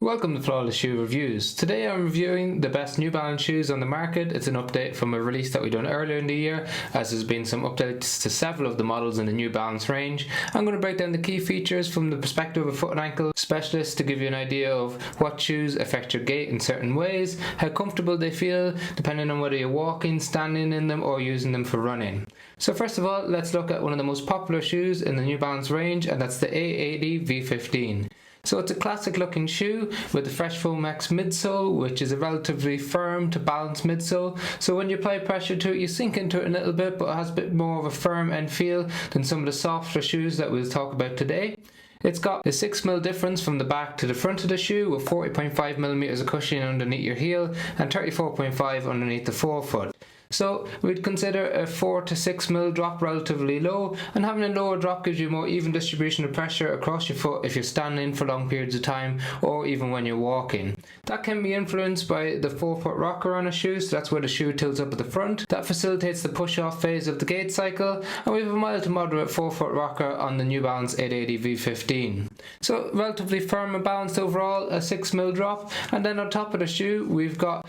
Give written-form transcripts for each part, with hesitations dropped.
Welcome to Flawless Shoe Reviews. Today I'm reviewing the best New Balance shoes on the market. It's an update from a release that we done earlier in the year, as there's been some updates to several of the models in the New Balance range. I'm going to break down the key features from the perspective of a foot and ankle specialist to give you an idea of what shoes affect your gait in certain ways, how comfortable they feel depending on whether you're walking, standing in them or using them for running. So first of all, let's look at one of the most popular shoes in the New Balance range, and that's the A80 V15. So it's a classic looking shoe with the Fresh Foam X midsole, which is a relatively firm to balanced midsole. So when you apply pressure to it, you sink into it a little bit, but it has a bit more of a firm end feel than some of the softer shoes that we'll talk about today. It's got a 6mm difference from the back to the front of the shoe, with 40.5mm of cushioning underneath your heel and 34.5 underneath the forefoot. So we'd consider a 4 to 6mm drop relatively low, and having a lower drop gives you more even distribution of pressure across your foot if you're standing for long periods of time or even when you're walking. That can be influenced by the forefoot rocker on a shoe, so that's where the shoe tilts up at the front. That facilitates the push-off phase of the gait cycle, and we have a mild to moderate forefoot rocker on the New Balance 880 V15. So relatively firm and balanced overall, a 6mm drop, and then on top of the shoe we've got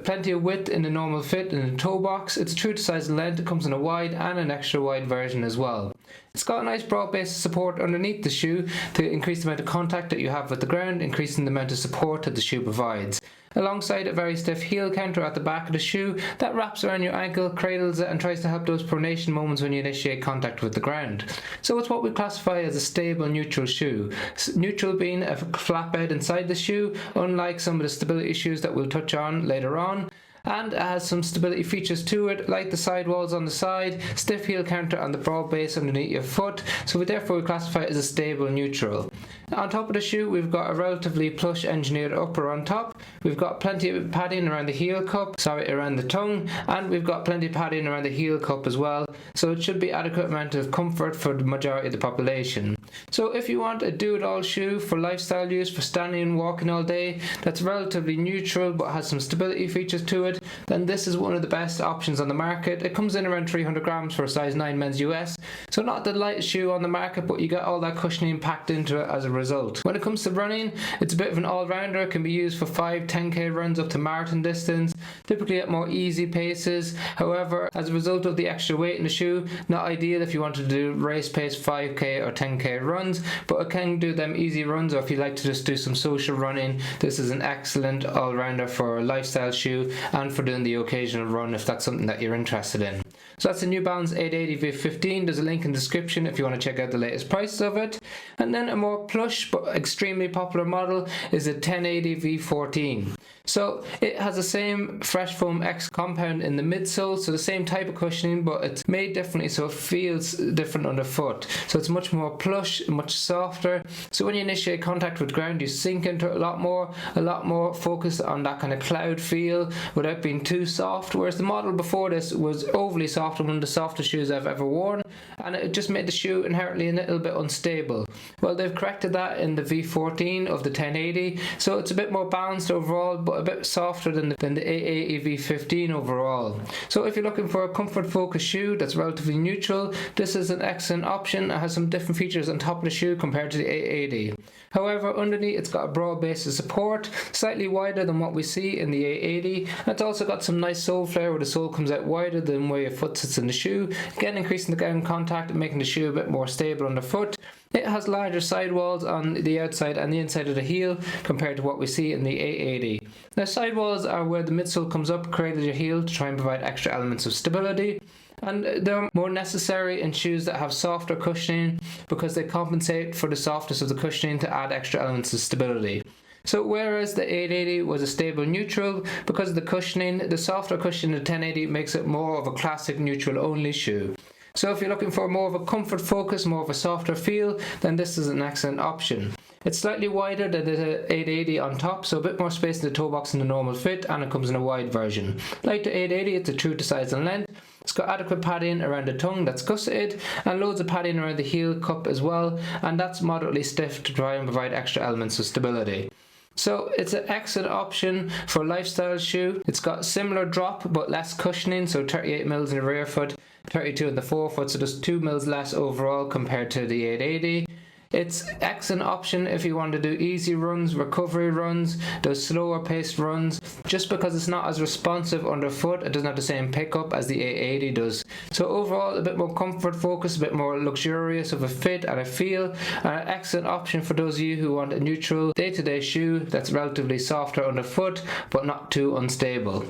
plenty of width in the normal fit in the toe box. It's true to size and length. It comes in a wide and an extra wide version as well. It's got a nice broad base of support underneath the shoe to increase the amount of contact that you have with the ground, increasing the amount of support that the shoe provides. Alongside a very stiff heel counter at the back of the shoe that wraps around your ankle, cradles it, and tries to help those pronation moments when you initiate contact with the ground. So it's what we classify as a stable neutral shoe. Neutral being a flat bed inside the shoe, unlike some of the stability shoes that we'll touch on later on. And it has some stability features to it, like the sidewalls on the side, stiff heel counter and the broad base underneath your foot, so we therefore classify it as a stable neutral. On top of the shoe we've got a relatively plush engineered upper on top, we've got plenty of padding around the tongue, and we've got plenty of padding around the heel cup as well, so it should be adequate amount of comfort for the majority of the population. So if you want a do-it-all shoe for lifestyle use, for standing and walking all day, that's relatively neutral but has some stability features to it, then this is one of the best options on the market. It comes in around 300 grams for a size 9 men's US, so not the lightest shoe on the market, but you get all that cushioning packed into it as a result. When it comes to running, it's a bit of an all-rounder. It can be used for 5-10k runs up to marathon distance, typically at more easy paces. However, as a result of the extra weight in the shoe, not ideal if you want to do race pace 5k or 10k runs, but it can do them easy runs, or if you like to just do some social running, this is an excellent all-rounder for a lifestyle shoe and for doing the occasional run if that's something that you're interested in. So that's the New Balance 880 V15. There's a link in the description if you want to check out the latest prices of it. And then a more plush but extremely popular model is the 1080 V14. So it has the same Fresh Foam X compound in the midsole, so the same type of cushioning, but it's made differently so it feels different underfoot. So it's much more plush, much softer. So when you initiate contact with ground, you sink into it a lot more focused on that kind of cloud feel without being too soft. Whereas the model before this was overly soft and one of the softest shoes I've ever worn, and it just made the shoe inherently a little bit unstable. Well, they've corrected that in the V14 of the 1080, so it's a bit more balanced overall, but a bit softer than the 880 V15 overall. So if you're looking for a comfort focused shoe that's relatively neutral, this is an excellent option. It has some different features on top of the shoe compared to the 880. However, underneath it's got a broad base of support, slightly wider than what we see in the 880. It's also got some nice sole flare where the sole comes out wider than where your foot sits in the shoe, again increasing the ground contact and making the shoe a bit more stable underfoot. It has larger sidewalls on the outside and the inside of the heel compared to what we see in the 880. Now, sidewalls are where the midsole comes up, cradles your heel to try and provide extra elements of stability, and they're more necessary in shoes that have softer cushioning because they compensate for the softness of the cushioning to add extra elements of stability. So whereas the 880 was a stable neutral, because of the cushioning, the softer cushioning of the 1080 makes it more of a classic neutral only shoe. So if you're looking for more of a comfort focus, more of a softer feel, then this is an excellent option. It's slightly wider than the 880 on top, so a bit more space in the toe box in the normal fit, and it comes in a wide version. Like the 880, it's a true to size and length. It's got adequate padding around the tongue that's gusseted, and loads of padding around the heel cup as well, and that's moderately stiff to try and provide extra elements of stability. So it's an excellent option for a lifestyle shoe. It's got similar drop but less cushioning, so 38mm in the rear foot, 32 in the forefoot, so just 2mm less overall compared to the 880. It's excellent option if you want to do easy runs, recovery runs, those slower paced runs. Just because it's not as responsive underfoot, it doesn't have the same pickup as the 880 does. So overall, a bit more comfort focused, a bit more luxurious of a fit and a feel. An excellent option for those of you who want a neutral day-to-day shoe that's relatively softer underfoot but not too unstable.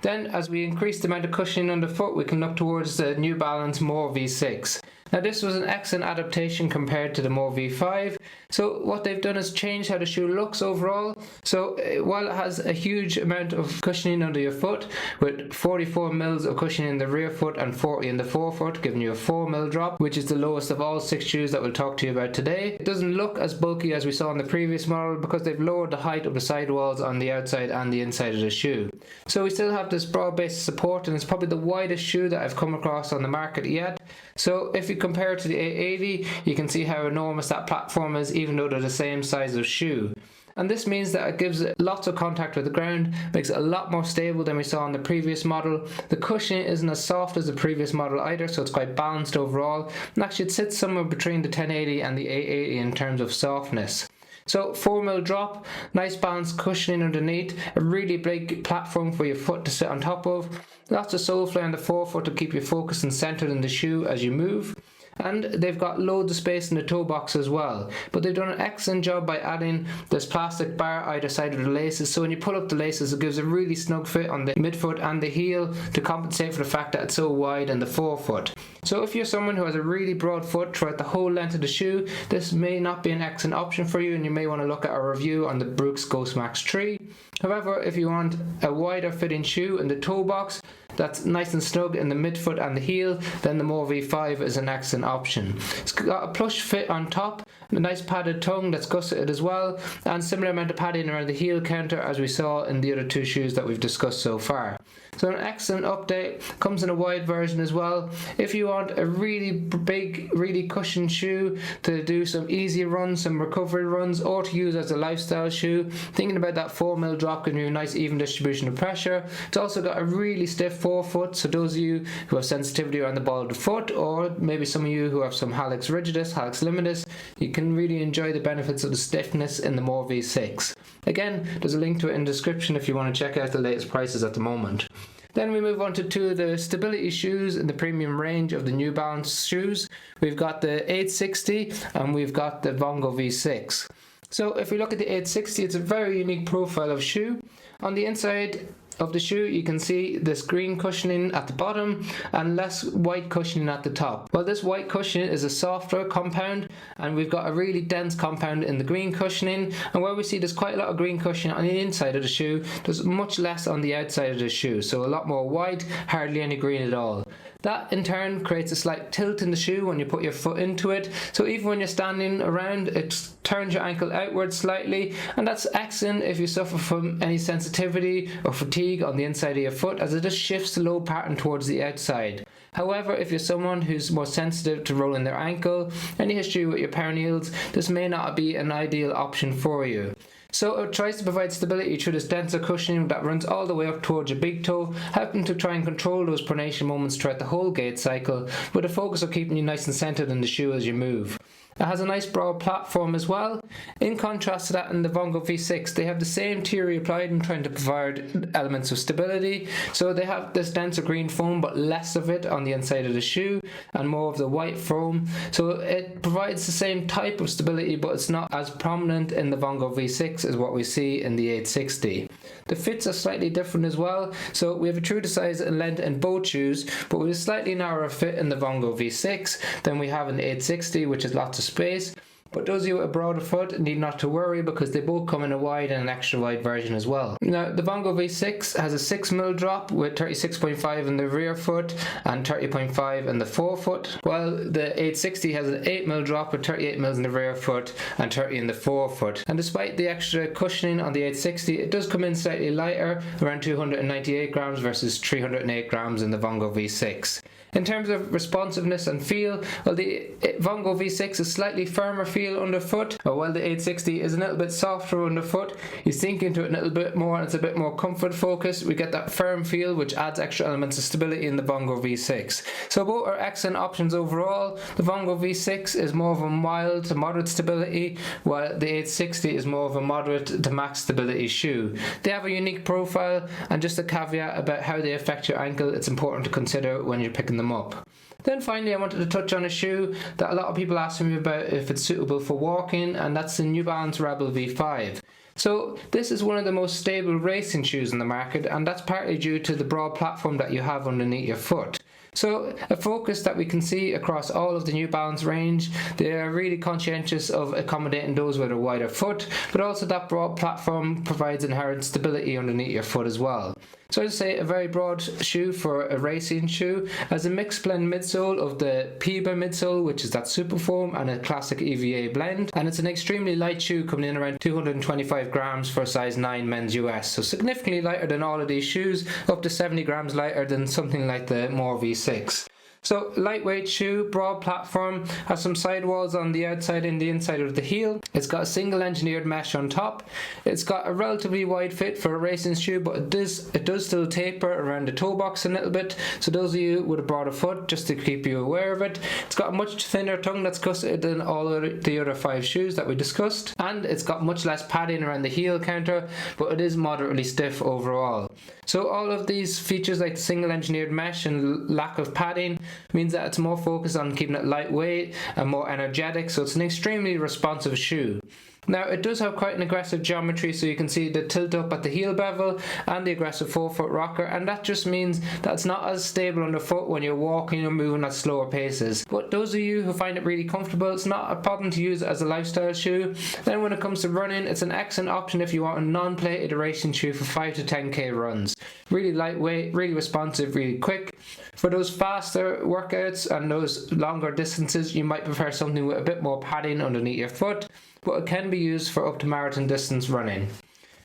Then as we increase the amount of cushioning underfoot, we can look towards the New Balance More V6. Now this was an excellent adaptation compared to the More V5. So what they've done is change how the shoe looks overall. So while it has a huge amount of cushioning under your foot, with 44 mils of cushioning in the rear foot and 40 in the forefoot, giving you a 4 mil drop, which is the lowest of all 6 shoes that we'll talk to you about today. It doesn't look as bulky as we saw in the previous model because they've lowered the height of the sidewalls on the outside and the inside of the shoe. So we still have this broad base of support, and it's probably the widest shoe that I've come across on the market yet. So if you compare it to the 880, you can see how enormous that platform is, even though they're the same size of shoe. And this means that it gives it lots of contact with the ground, makes it a lot more stable than we saw on the previous model. The cushioning isn't as soft as the previous model either, so it's quite balanced overall. And actually it sits somewhere between the 1080 and the 880 in terms of softness. So 4 mil drop, nice balanced cushioning underneath, a really big platform for your foot to sit on top of, lots of sole flare on the forefoot to keep you focused and centered in the shoe as you move. And they've got loads of space in the toe box as well, but they've done an excellent job by adding this plastic bar either side of the laces, so when you pull up the laces it gives a really snug fit on the midfoot and the heel to compensate for the fact that it's so wide in the forefoot. So if you're someone who has a really broad foot throughout the whole length of the shoe, this may not be an excellent option for you, and you may want to look at a review on the Brooks Ghost Max 3. However, if you want a wider fitting shoe in the toe box that's nice and snug in the midfoot and the heel, then the More V5 is an excellent option. It's got a plush fit on top, a nice padded tongue that's gusseted as well, and similar amount of padding around the heel counter as we saw in the other 2 shoes that we've discussed so far. So an excellent update, comes in a wide version as well. If you want a really big, really cushioned shoe to do some easy runs, some recovery runs, or to use as a lifestyle shoe, thinking about that 4 mil drop giving you a nice even distribution of pressure. It's also got a really stiff forefoot, so those of you who have sensitivity around the ball of the foot, or maybe some of you who have some hallux rigidus, hallux limitus, you can really enjoy the benefits of the stiffness in the More V6. Again, there's a link to it in the description if you want to check out the latest prices at the moment. Then we move on to 2 of the stability shoes in the premium range of the New Balance shoes. We've got the 860 and we've got the Vongo V6. So if we look at the 860, it's a very unique profile of shoe. On the inside of the shoe you can see this green cushioning at the bottom and less white cushioning at the top. Well, this white cushioning is a softer compound, and we've got a really dense compound in the green cushioning, and where we see there's quite a lot of green cushioning on the inside of the shoe, there's much less on the outside of the shoe, so a lot more white, hardly any green at all. That in turn creates a slight tilt in the shoe when you put your foot into it, so even when you're standing around it turns your ankle outwards slightly, and that's excellent if you suffer from any sensitivity or fatigue on the inside of your foot, as it just shifts the load pattern towards the outside. However, if you're someone who's more sensitive to rolling their ankle, any history with your peroneals, this may not be an ideal option for you. So it tries to provide stability through this denser cushioning that runs all the way up towards your big toe, helping to try and control those pronation moments throughout the whole gait cycle, with a focus of keeping you nice and centered in the shoe as you move. It has a nice broad platform as well. In contrast to that, in the Vongo V6, they have the same theory applied in trying to provide elements of stability. So they have this denser green foam, but less of it on the inside of the shoe, and more of the white foam. So it provides the same type of stability, but it's not as prominent in the Vongo V6 as what we see in the 860. The fits are slightly different as well. So we have a true to size and length in both shoes, but with a slightly narrower fit in the Vongo V6 than we have in the 860, which is lots of space. But those of you with a broader foot need not to worry, because they both come in a wide and an extra wide version as well. Now the Vongo V6 has a 6 mil drop with 36.5 in the rear foot and 30.5 in the forefoot, while the 860 has an 8 mil drop with 38 mils in the rear foot and 30 in the forefoot. And despite the extra cushioning on the 860, it does come in slightly lighter, around 298 grams versus 308 grams in the Vongo V6. In terms of responsiveness and feel, well, the Vongo V6 is slightly firmer feel underfoot, while the 860 is a little bit softer underfoot. You sink into it a little bit more and it's a bit more comfort focused. We get that firm feel which adds extra elements of stability in the Vongo V6. So both are excellent options overall. The Vongo V6 is more of a mild to moderate stability, while the 860 is more of a moderate to max stability shoe. They have a unique profile, and just a caveat about how they affect your ankle, it's important to consider when you're picking them up. Then finally, I wanted to touch on a shoe that a lot of people ask me about if it's suitable for walking, and that's the New Balance Rebel V5. So this is one of the most stable racing shoes in the market, and that's partly due to the broad platform that you have underneath your foot. So a focus that we can see across all of the New Balance range, they are really conscientious of accommodating those with a wider foot, but also that broad platform provides inherent stability underneath your foot as well. So I'd say a very broad shoe for a racing shoe, as a mixed blend midsole of the Piba midsole, which is that super foam, and a classic EVA blend, and it's an extremely light shoe coming in around 225 grams for a size 9 men's US, so significantly lighter than all of these shoes, up to 70 grams lighter than something like the More V6. So lightweight shoe, broad platform, has some sidewalls on the outside and the inside of the heel. It's got a single engineered mesh on top. It's got a relatively wide fit for a racing shoe, but it does still taper around the toe box a little bit. So those of you with a broader foot, just to keep you aware of it. It's got a much thinner tongue that's gusseted than all of the other 5 shoes that we discussed. And it's got much less padding around the heel counter, but it is moderately stiff overall. So all of these features like the single engineered mesh and lack of padding means that it's more focused on keeping it lightweight and more energetic, so it's an extremely responsive shoe. Now it does have quite an aggressive geometry, so you can see the tilt up at the heel bevel and the aggressive forefoot rocker, and that just means that it's not as stable underfoot when you're walking or moving at slower paces. But those of you who find it really comfortable, it's not a problem to use as a lifestyle shoe. Then when it comes to running, it's an excellent option if you want a non-plated racing shoe for 5 to 10k runs. Really lightweight, really responsive, really quick. For those faster workouts and those longer distances, you might prefer something with a bit more padding underneath your foot, but it can be used for up to marathon distance running.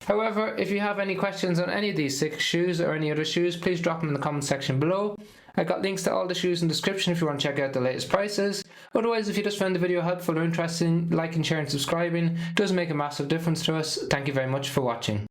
However, if you have any questions on any of these 6 shoes or any other shoes, please drop them in the comment section below. I got links to all the shoes in the description if you want to check out the latest prices. Otherwise, if you just found the video helpful or interesting, liking, sharing, subscribing does make a massive difference to us. Thank you very much for watching.